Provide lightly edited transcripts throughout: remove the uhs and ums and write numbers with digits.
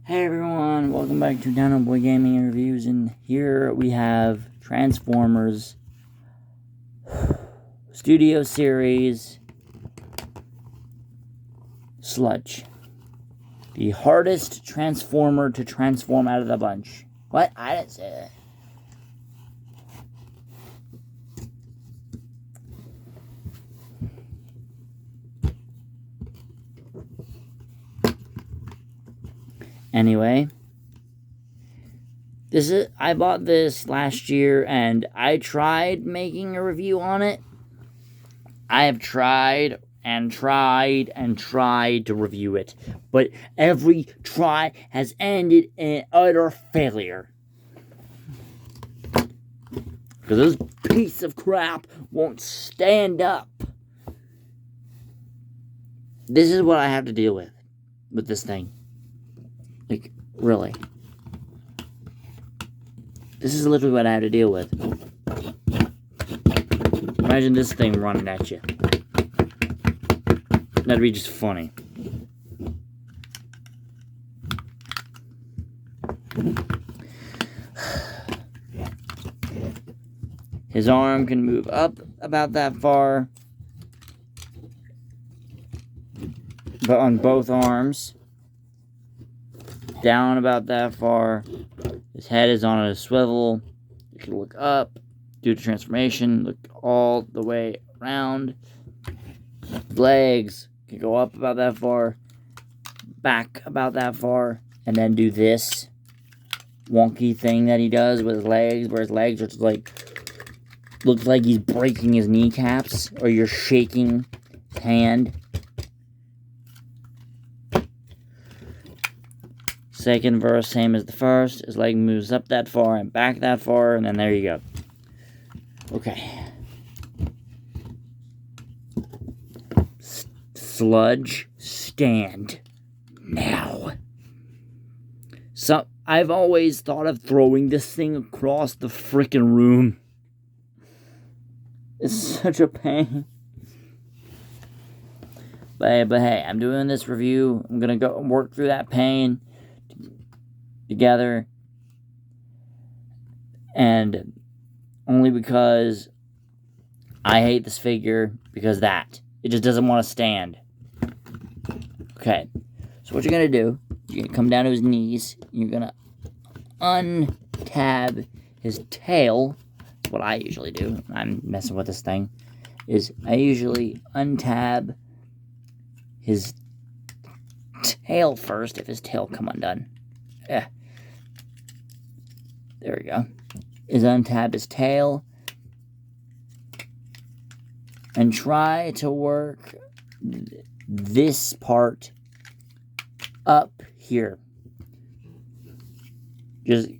Hey everyone, welcome back to Dinobot Gaming Reviews, and here we have Transformers Studio Series Sludge. The hardest Transformer to transform out of the bunch. What? I didn't say that. Anyway, I bought this last year and I tried making a review on it. I have tried and tried and tried to review it, but every try has ended in utter failure. Because this piece of crap won't stand up. This is what I have to deal with this thing. Like, really. This is literally what I have to deal with. Imagine this thing running at you. That'd be just funny. His arm can move up about that far. But on both arms. Down about that far. His head is on a swivel. You can look up, do the transformation, look all the way around. Legs can go up about that far, back about that far, and then do this wonky thing that he does with his legs, where his legs are just like, looks like he's breaking his kneecaps, or you're shaking his hand. Second verse, same as the first. His leg moves up that far and back that far, and then there you go. Okay. Sludge, stand now. So, I've always thought of throwing this thing across the frickin' room. It's such a pain. But hey, I'm doing this review. I'm gonna go work through that pain together, and only because I hate this figure, because it just doesn't want to stand. Okay, so what you're gonna do, you're gonna come down to his knees, you're gonna untab his tail. That's what I usually do. I'm messing with this thing. I usually untab his tail first, if his tail come undone. Yeah. There we go. Untab his tail. And try to work this part up here. Just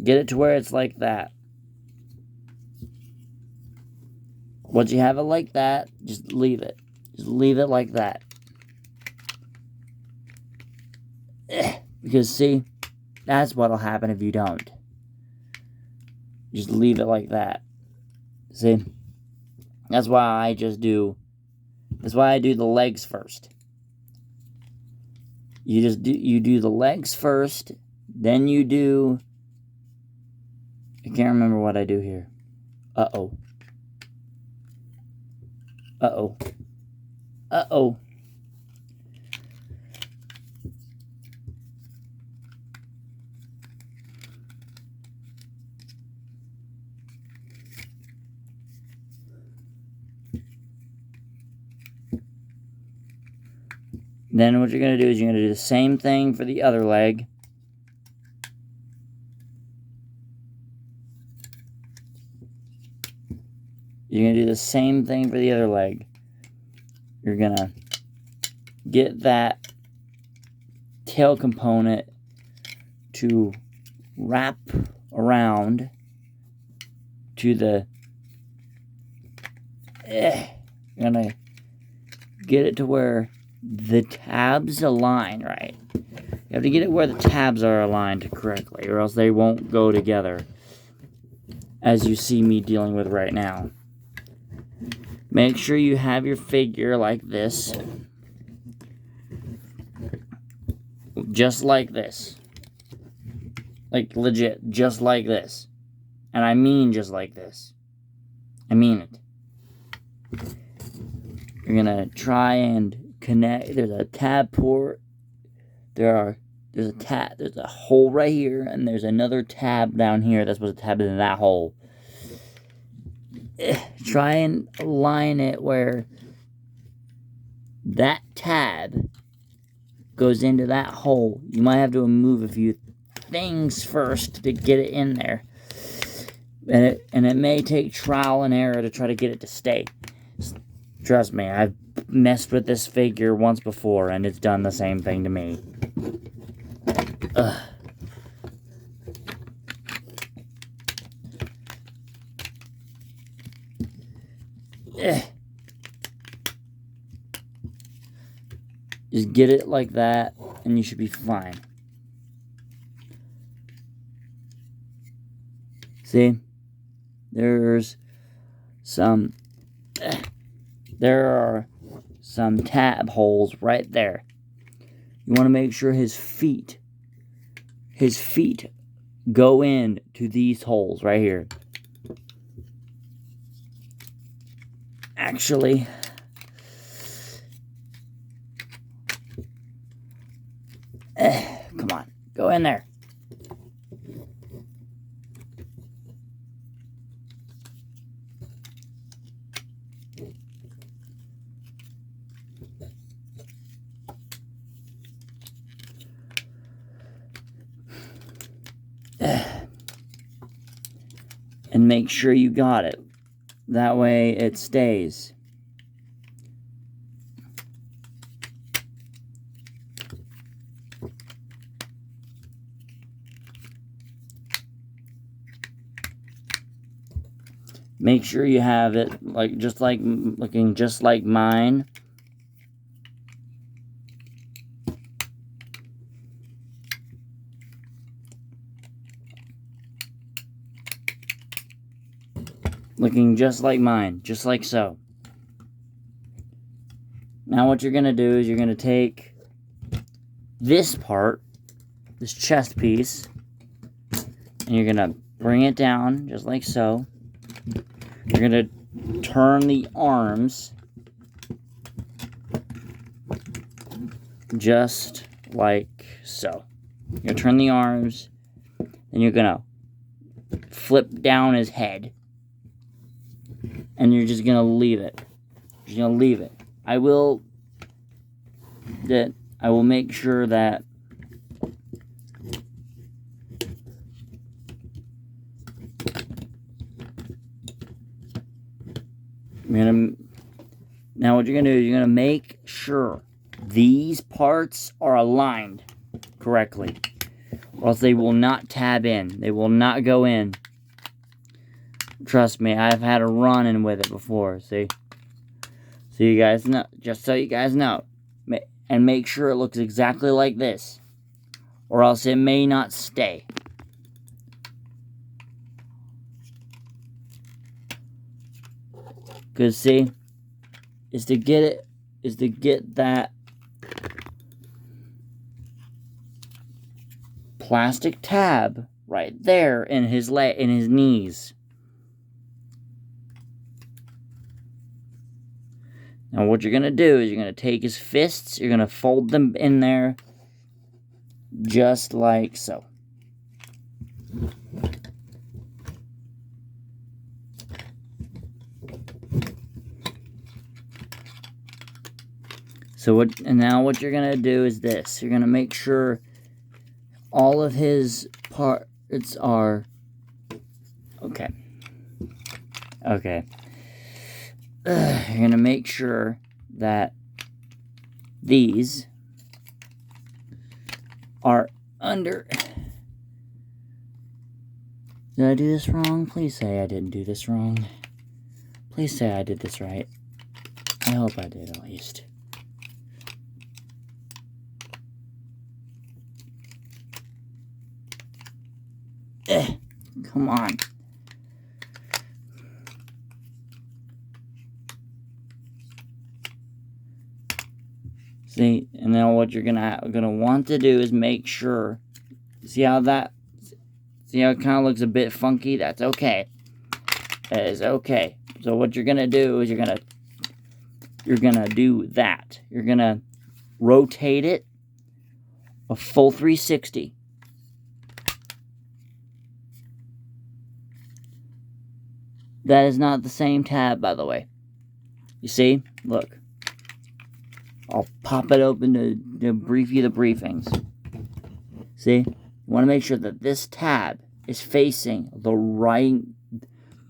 get it to where it's like that. Once you have it like that, just leave it. Just leave it like that. Because, see, that's what'll happen if you don't. Just leave it like that. See? That's why I do the legs first. You do the legs first, then you do, I can't remember what I do here. Uh-oh. Uh-oh. Uh-oh. Then what you're going to do is you're going to do the same thing for the other leg. You're going to do the same thing for the other leg. You're going to get that tail component to wrap around to the... You're going to get it to where the tabs align right. You have to get it where the tabs are aligned correctly, or else they won't go together, as you see me dealing with right now. Make sure you have your figure like this. Just like this. Like, legit, just like this. And I mean just like this. I mean it. You're gonna try and connect. There's a tab port. There's a hole right here, and there's another tab down here that's supposed to tab into that hole. Try and align it where that tab goes into that hole. You might have to move a few things first to get it in there. And it may take trial and error to try to get it to stay. Trust me, I've messed with this figure once before, and it's done the same thing to me. Ugh. Just get it like that, and you should be fine. See? There are some tab holes right there. You want to make sure his feet go in to these holes right here. Actually, come on, go in there. And make sure you got it. That way it stays. Make sure you have it looking just like mine. Looking just like mine, just like so. Now what you're going to do is you're going to take this part, this chest piece, and you're going to bring it down just like so. You're going to turn the arms just like so. You're going to turn the arms, and you're going to flip down his head. And you're just going to leave it. You're going to leave it. I will make sure that now what you're going to do is you're going to make sure these parts are aligned correctly, or else they will not tab in. They will not go in. Trust me, I've had a run-in with it before, see? So you guys know, just so you guys know. And make sure it looks exactly like this, or else it may not stay. Because see, is to get that plastic tab right there in his knees. Now what you're going to do is you're going to take his fists, you're going to fold them in there just like so. Now what you're going to do is this. You're going to make sure all of his parts are okay. Okay. You're going to make sure that these are under... Did I do this wrong? Please say I didn't do this wrong. Please say I did this right. I hope I did, at least. Come on. See, and now what you're gonna want to do is make sure. See how that? See how it kind of looks a bit funky? That's okay. That is okay. So what you're gonna do is you're gonna do that. You're gonna rotate it a full 360. That is not the same tab, by the way. You see? Look. I'll pop it open to brief you the briefings. See? You want to make sure that this tab is facing the right...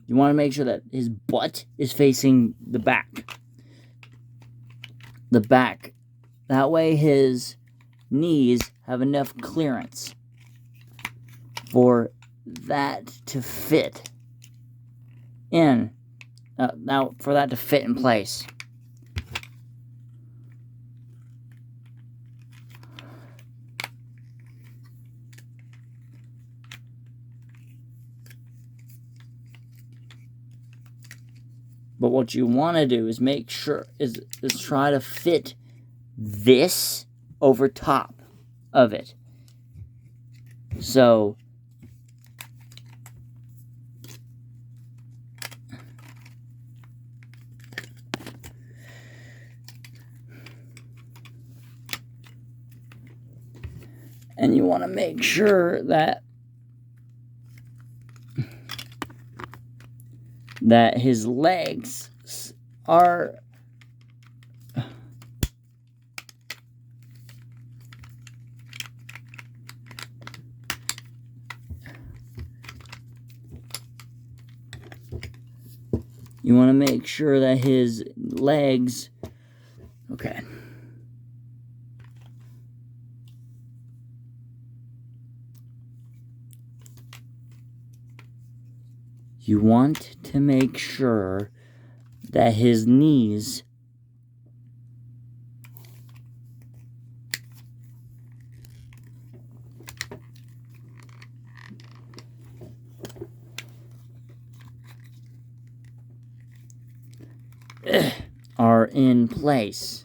You want to make sure that his butt is facing the back. The back. That way his knees have enough clearance for that to fit in. Now, for that to fit in place. But what you want to do is make sure, is try to fit this over top of it. So, and you want to make sure that his legs are you want to make sure that his legs, okay. You want to make sure that his knees are in place.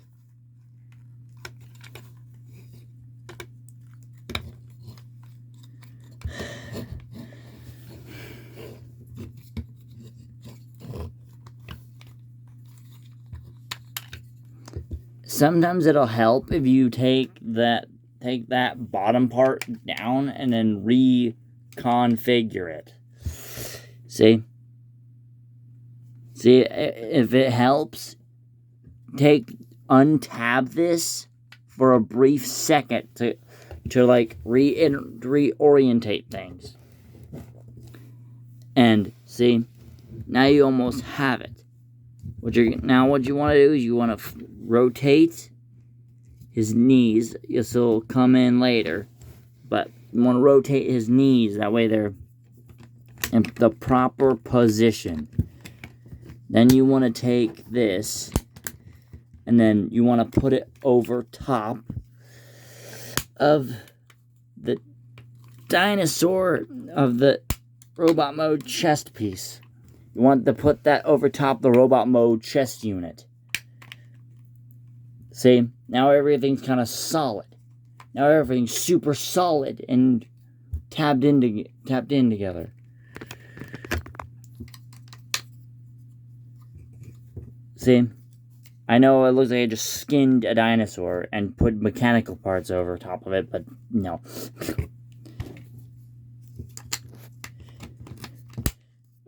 Sometimes it'll help if you take that bottom part down and then reconfigure it. See, if it helps, untab this for a brief second to like reorientate things. And see, now you almost have it. What you want to do is you want to rotate his knees. This will come in later, but you want to rotate his knees. That way they're in the proper position. Then you want to take this, and then you want to put it over top of the dinosaur of the robot mode chest piece. You want to put that over top the robot mode chest unit. See, now everything's kind of solid. Now everything's super solid and tapped in together. See, I know it looks like I just skinned a dinosaur and put mechanical parts over top of it, but no.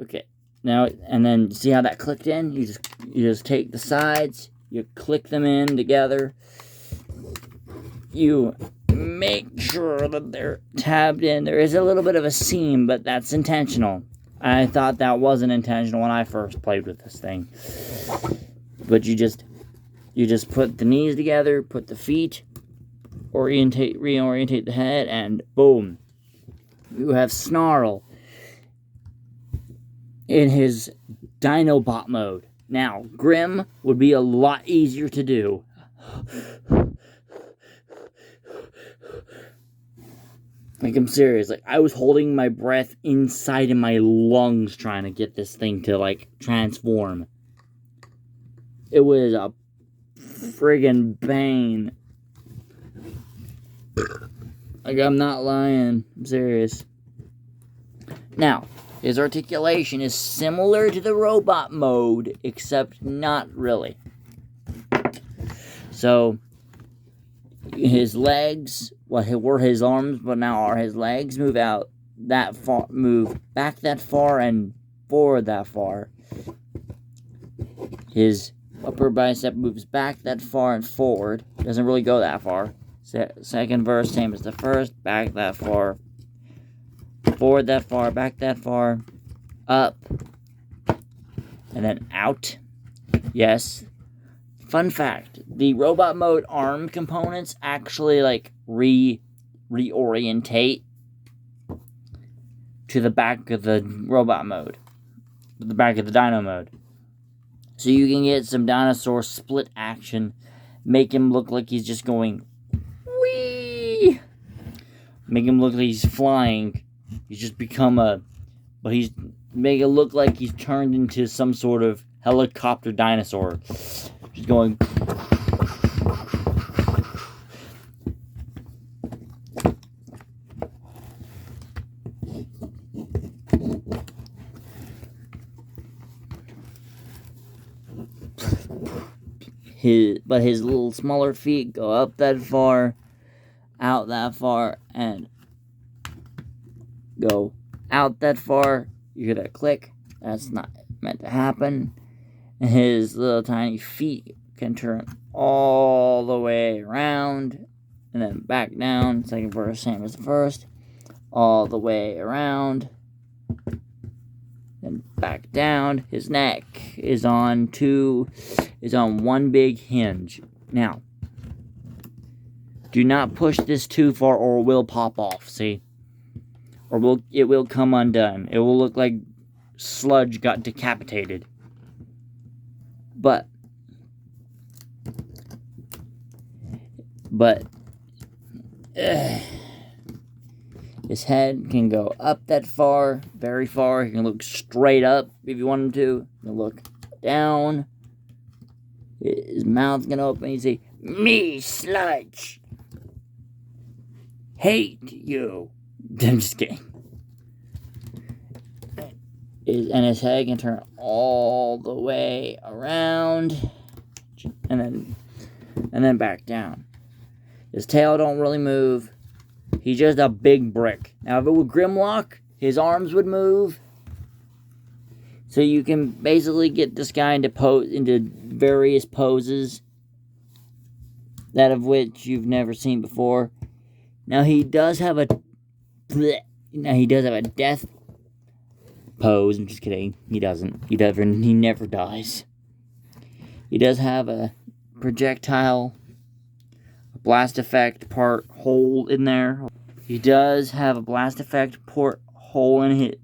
Okay. Now, and then see how that clicked in? You just take the sides, you click them in together. You make sure that they're tabbed in. There is a little bit of a seam, but that's intentional. I thought that wasn't intentional when I first played with this thing. But you just put the knees together, put the feet, reorientate the head, and boom. You have Snarl in his Dinobot mode. Now, Grim would be a lot easier to do. Like, I'm serious. Like, I was holding my breath inside of my lungs trying to get this thing to, like, transform. It was a friggin' pain. Like, I'm not lying. I'm serious. Now, his articulation is similar to the robot mode, except not really. So, his legs, what were his arms, but now are his legs, move out that far, move back that far and forward that far. His upper bicep moves back that far and forward. Doesn't really go that far. Second verse, same as the first. Back that far. Forward that far. Back that far. Up. And then out. Yes. Fun fact. The robot mode arm components actually like reorientate to the back of the robot mode. The back of the dino mode. So you can get some dinosaur split action. Make him look like he's just going whee. Make him look like he's flying. He's just become but he's make it look like he's turned into some sort of helicopter dinosaur. Just going. But his little smaller feet go up that far, out that far, and go out that far. You hear that click? That's not meant to happen. And his little tiny feet can turn all the way around and then back down. Second verse, same as the first. All the way around. Then back down. His neck is on one big hinge. Now, do not push this too far or it will pop off, see? Or it will come undone. It will look like Sludge got decapitated. But his head can go up that far, very far. He can look straight up if you want him to. He can look down. His mouth's gonna open and say, "Me, Sludge, hate you." I'm just kidding. And his head can turn all the way around and then back down. His tail don't really move. He's just a big brick. Now, if it were Grimlock, his arms would move. So you can basically get this guy into various poses, that of which you've never seen before. Now he does have a death pose. I'm just kidding. He doesn't. He never dies. He does have a projectile, a blast effect part hole in there. He does have a blast effect port hole in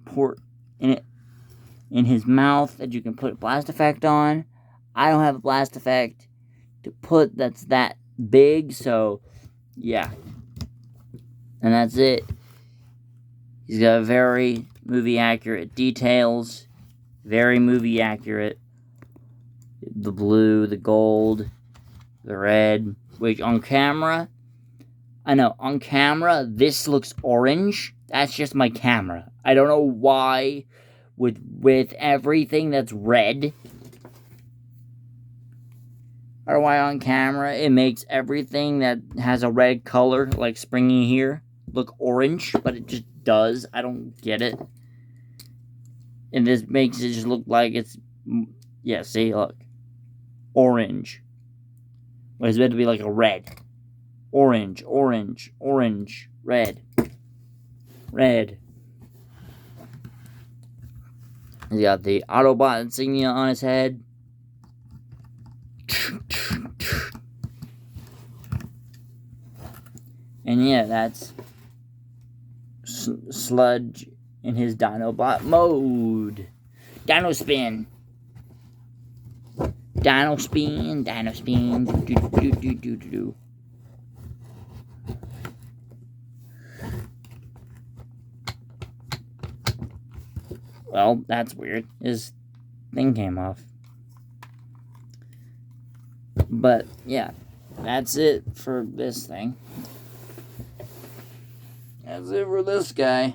his mouth that you can put a blast effect on. I don't have a blast effect to put that's that big, so yeah. And that's it. He's got very movie accurate details. Very movie accurate. The blue, the gold, the red. Which on camera, this looks orange. That's just my camera. I don't know why with everything that's red. I don't know why on camera it makes everything that has a red color, like springy here, look orange, but it just does. I don't get it. And this makes it just look like it's, yeah, see, look. Orange. But it's meant to be like a red. Orange, orange, orange, red. Red. He's got the Autobot insignia on his head. And yeah, that's Sludge in his Dinobot mode. Dino spin. Dino spin, dino spin. Do. Well, that's weird. His thing came off. But, yeah. That's it for this thing. That's it for this guy.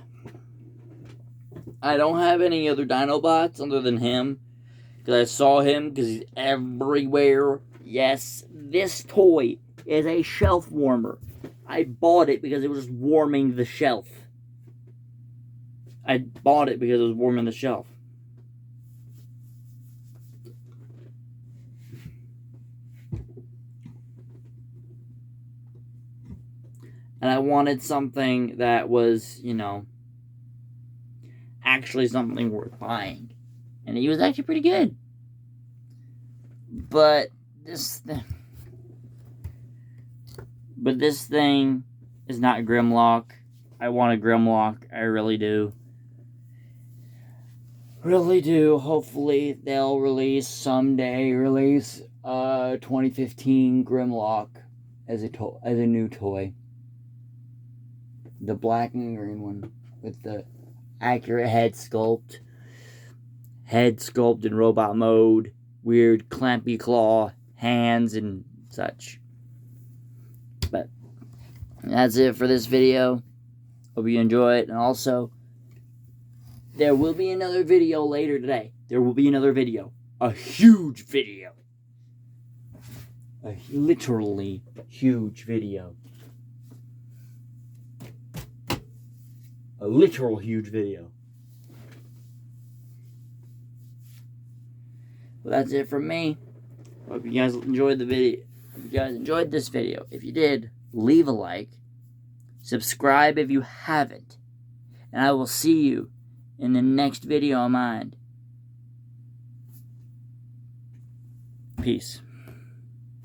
I don't have any other Dinobots other than him. Because I saw him because he's everywhere. Yes, this toy is a shelf warmer. I bought it because it was warming the shelf. I bought it because it was warming the shelf. And I wanted something that was, you know, actually something worth buying. And he was actually pretty good. But this thing is not Grimlock. I want a Grimlock. I really do. Really do. Hopefully they'll someday release 2015 Grimlock as a new toy. The black and green one with the accurate head sculpt. Head sculpt in robot mode. Weird clampy claw hands and such. But that's it for this video. Hope you enjoy it. And also, there will be another video later today. There will be another video. A huge video. A literally huge video. A literal huge video. Well, that's it from me. Hope you guys enjoyed the video. Hope you guys enjoyed this video. If you did, leave a like. Subscribe if you haven't. And I will see you in the next video of mine. Peace.